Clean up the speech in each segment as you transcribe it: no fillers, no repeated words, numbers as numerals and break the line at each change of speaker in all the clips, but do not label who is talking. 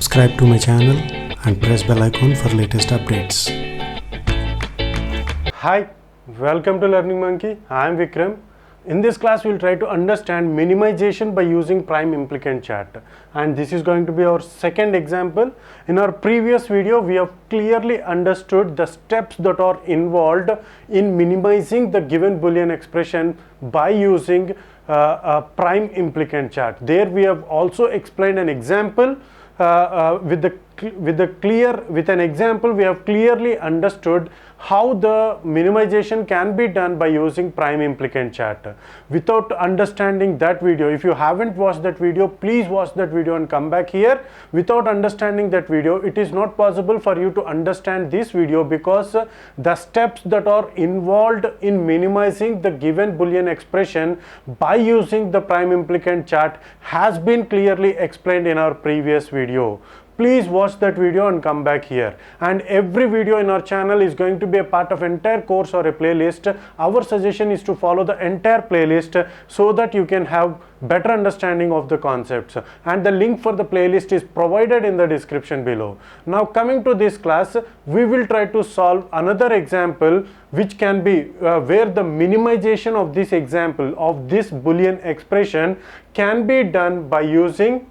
subscribe to my channel and press bell icon for latest updates.
Hi, welcome to Learning Monkey. I am Vikram. In this class we will try to understand minimization by using prime implicant chart, and this is going to be our second example. In our previous video we have clearly understood the steps that are involved in minimizing the given boolean expression by using a prime implicant chart. There we have also explained an example with an example we have clearly understood how the minimization can be done by using prime implicant chart. Without understanding that video, if you haven't watched that video, please watch that video and come back here. Without understanding that video, it is not possible for you to understand this video, because the steps that are involved in minimizing the given boolean expression by using the prime implicant chart has been clearly explained in our previous video. Please watch that video and come back here. And every video in our channel is going to be a part of entire course or a playlist. Our suggestion is to follow the entire playlist so that you can have better understanding of the concepts, and the link for the playlist is provided in the description below. Now coming to this class, we will try to solve another example which can be where the minimization of this example of this boolean expression can be done by using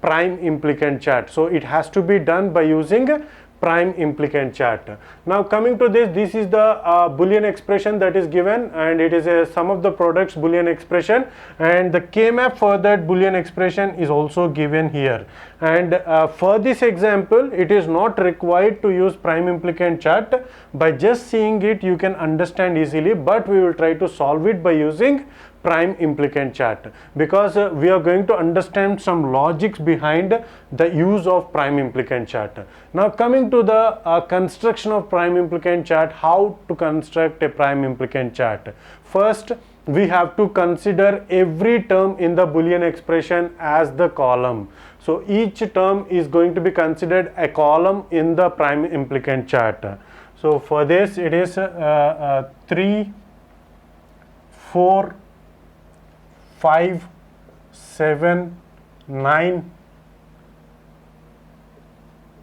prime implicant chart. So it has to be done by using prime implicant chart. Now coming to this is the boolean expression that is given, and it is a sum of the products boolean expression, and the k-map for that boolean expression is also given here. And for this example it is not required to use prime implicant chart. By just seeing it you can understand easily, but we will try to solve it by using prime implicant chart, because we are going to understand some logics behind the use of prime implicant chart. Now coming to the construction of prime implicant chart, how to construct a prime implicant chart. First we have to consider every term in the boolean expression as the column. So each term is going to be considered a column in the prime implicant chart. So for this it is 3, 4, 5, 7, 9,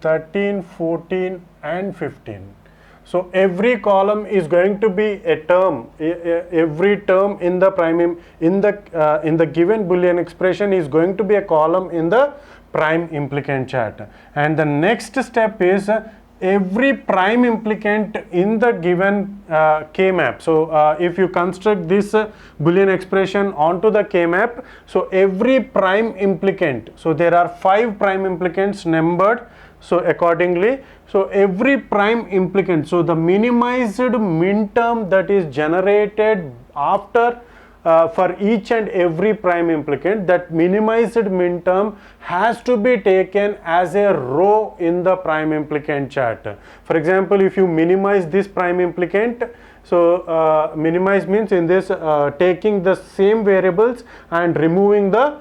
13, 14 and 15. So every column is going to be a term. Every term in the in the given boolean expression is going to be a column in the prime implicant chart. And the next step is every prime implicant in the given k-map. So if you construct this boolean expression onto the k-map, so every prime implicant, so there are 5 prime implicants numbered, so accordingly, so every prime implicant, so the minimized min term that is generated after for each and every prime implicant, that minimized min term has to be taken as a row in the prime implicant chart. For example, if you minimize this prime implicant, so minimize means in this taking the same variables and removing the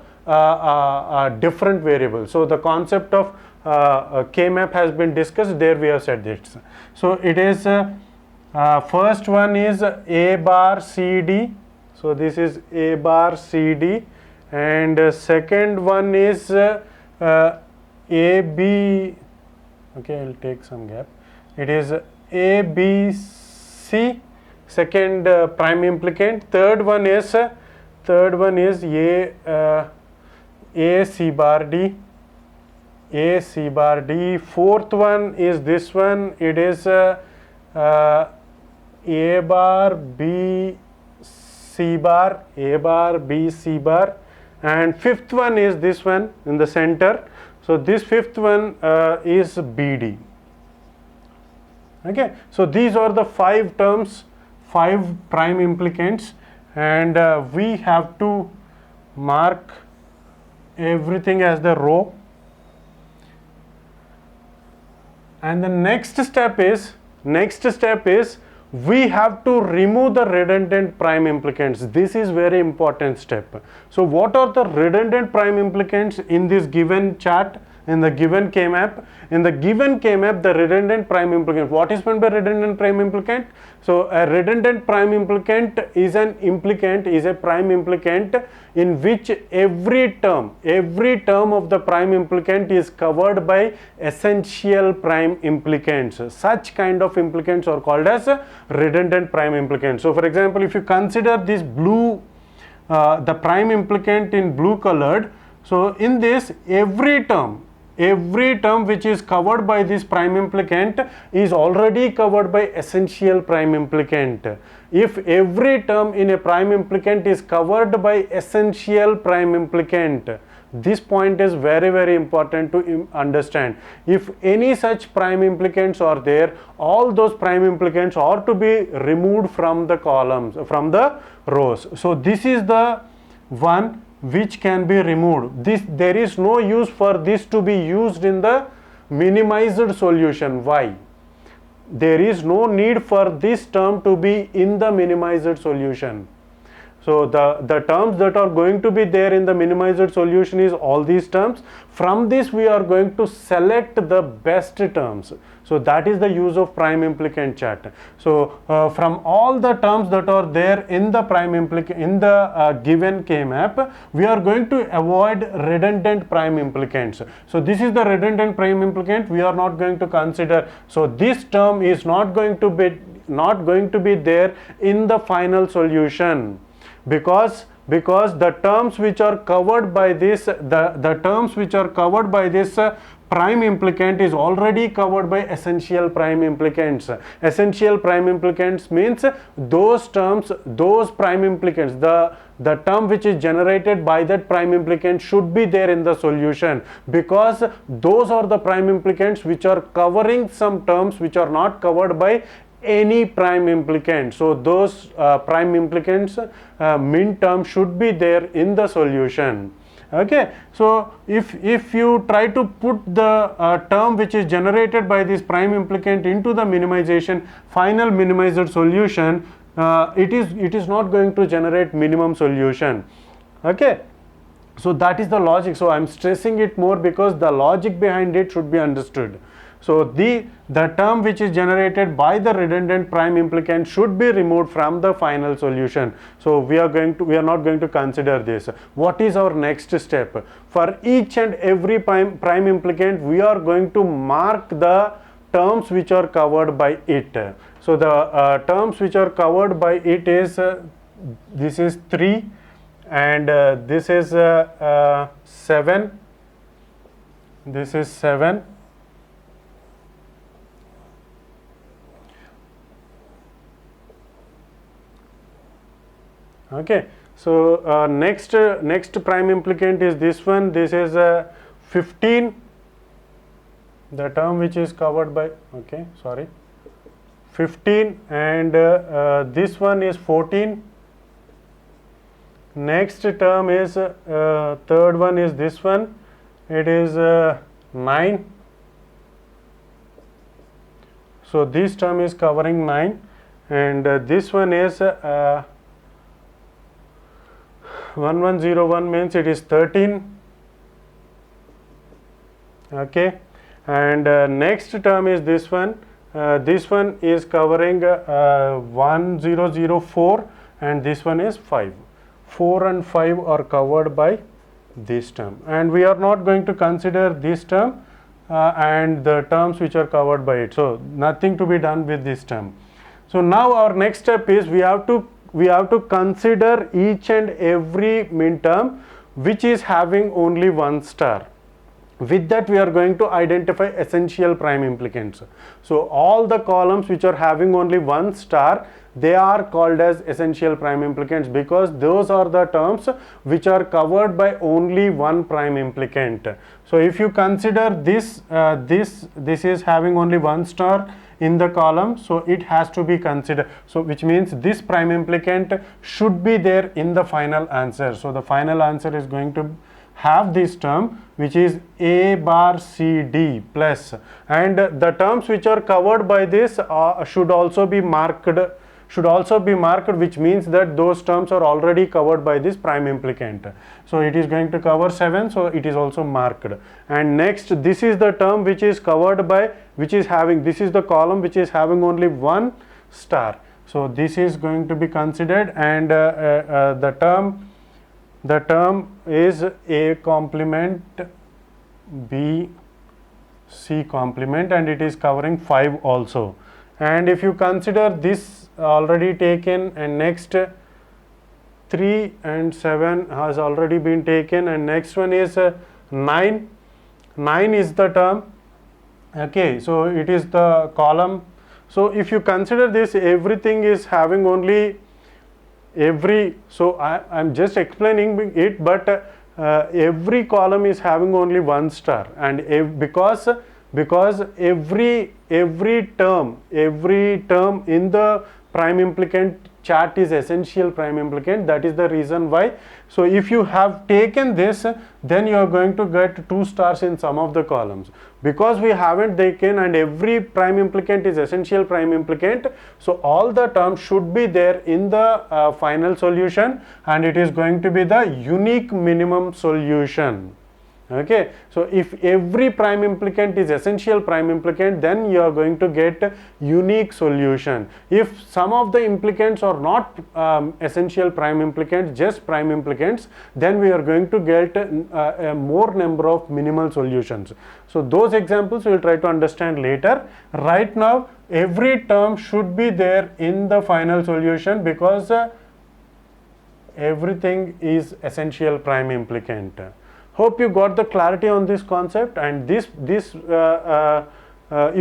different variables. So the concept of k-map has been discussed, there we have said this. So it is first one is a bar cd. So this is a bar cd, and second one is ab. Okay, I'll take some gap. It is abc, second prime implicant. Third one is a c bar d, a c bar d. Fourth one is this one. It is a bar b c bar, a bar b c bar. And fifth one is this one in the center. So this fifth one is bd. Okay, so these are the 5 terms, 5 prime implicants, and we have to mark everything as the row. And the next step is we have to remove the redundant prime implicants. This is very important step. So what are the redundant prime implicants in this given chart? in the given K-map. In the given K-map, the redundant prime implicant. What is meant by redundant prime implicant? So a redundant prime implicant is a prime implicant in which every term of the prime implicant is covered by essential prime implicants. Such kind of implicants are called as redundant prime implicants. So for example, if you consider this blue, the prime implicant in blue colored, so in this every term which is covered by this prime implicant is already covered by essential prime implicant. If every term in a prime implicant is covered by essential prime implicant, this point is very, very important to understand. If any such prime implicants are there, all those prime implicants are to be removed from the columns, from the rows. So this is the one which can be removed. There is no use for this to be used in the minimized solution. Why? There is no need for this term to be in the minimized solution. So the terms that are going to be there in the minimized solution is all these terms. From this we are going to select the best terms. So that is the use of prime implicant chart. So from all the terms that are there in the prime implicant in the given K-map, we are going to avoid redundant prime implicants. So this is the redundant prime implicant we are not going to consider. So this term is not going to be there in the final solution, because the terms which are covered by this prime implicant is already covered by essential prime implicants. Essential prime implicants means those prime implicants, the term which is generated by that prime implicant should be there in the solution, because those are the prime implicants which are covering some terms which are not covered by any prime implicant. So those prime implicants min term should be there in the solution. Okay, so if you try to put the term which is generated by this prime implicant into the final minimized solution, it is not going to generate minimum solution. Okay, so that is the logic. So I am stressing it more because the logic behind it should be understood. So the term which is generated by the redundant prime implicant should be removed from the final solution. So we are not going to consider this. What is our next step? For each and every prime implicant, we are going to mark the terms which are covered by it. So the terms which are covered by it is this is 3 and this is 7. This is 7. Okay, so next prime implicant is this one. This is 15, the term which is covered by 15, and this one is 14. Next term is third one is this one, it is 9. So this term is covering 9, and this one is 1101 means it is 13. Okay, and next term is this one. This one is covering 1004, and this one is 5. 4 and 5 are covered by this term, and we are not going to consider this term and the terms which are covered by it. So nothing to be done with this term. So now our next step is we have to consider each and every min term which is having only one star. With that we are going to identify essential prime implicants. So all the columns which are having only one star, they are called as essential prime implicants, because those are the terms which are covered by only one prime implicant. So if you consider this this is having only one star in the column, so it has to be considered. So which means this prime implicant should be there in the final answer. So the final answer is going to have this term which is A bar C D plus, and the terms which are covered by this should also be marked should also be marked, which means that those terms are already covered by this prime implicant. So it is going to cover 7, so it is also marked. And next, this is the term which is covered by, which is having, this is the column which is having only 1 star. So this is going to be considered, and the term is A complement, B, C complement, and it is covering 5 also. And if you consider this already taken, and next 3 and 7 has already been taken, and next one is 9. 9 is the term, okay, so it is the column. So if you consider this, everything is having only so I am just explaining it, but every column is having only 1 star, and because every term in the prime implicant chart is essential prime implicant. That is the reason why. So if you have taken this, then you are going to get 2 stars in some of the columns. Because we haven't taken, and every prime implicant is essential prime implicant, so all the terms should be there in the final solution, and it is going to be the unique minimum solution. Okay, so if every prime implicant is essential prime implicant, then you are going to get unique solution. If some of the implicants are not essential prime implicants, just prime implicants, then we are going to get a more number of minimal solutions. So those examples we will try to understand later. Right now, every term should be there in the final solution, because everything is essential prime implicant. Hope you got the clarity on this concept, and if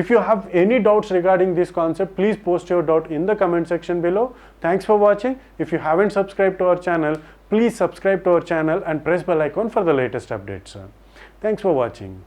you have any doubts regarding this concept, please post your doubt in the comment section below. Thanks for watching. If you haven't subscribed to our channel, please subscribe to our channel and press bell icon for the latest updates. Thanks for watching.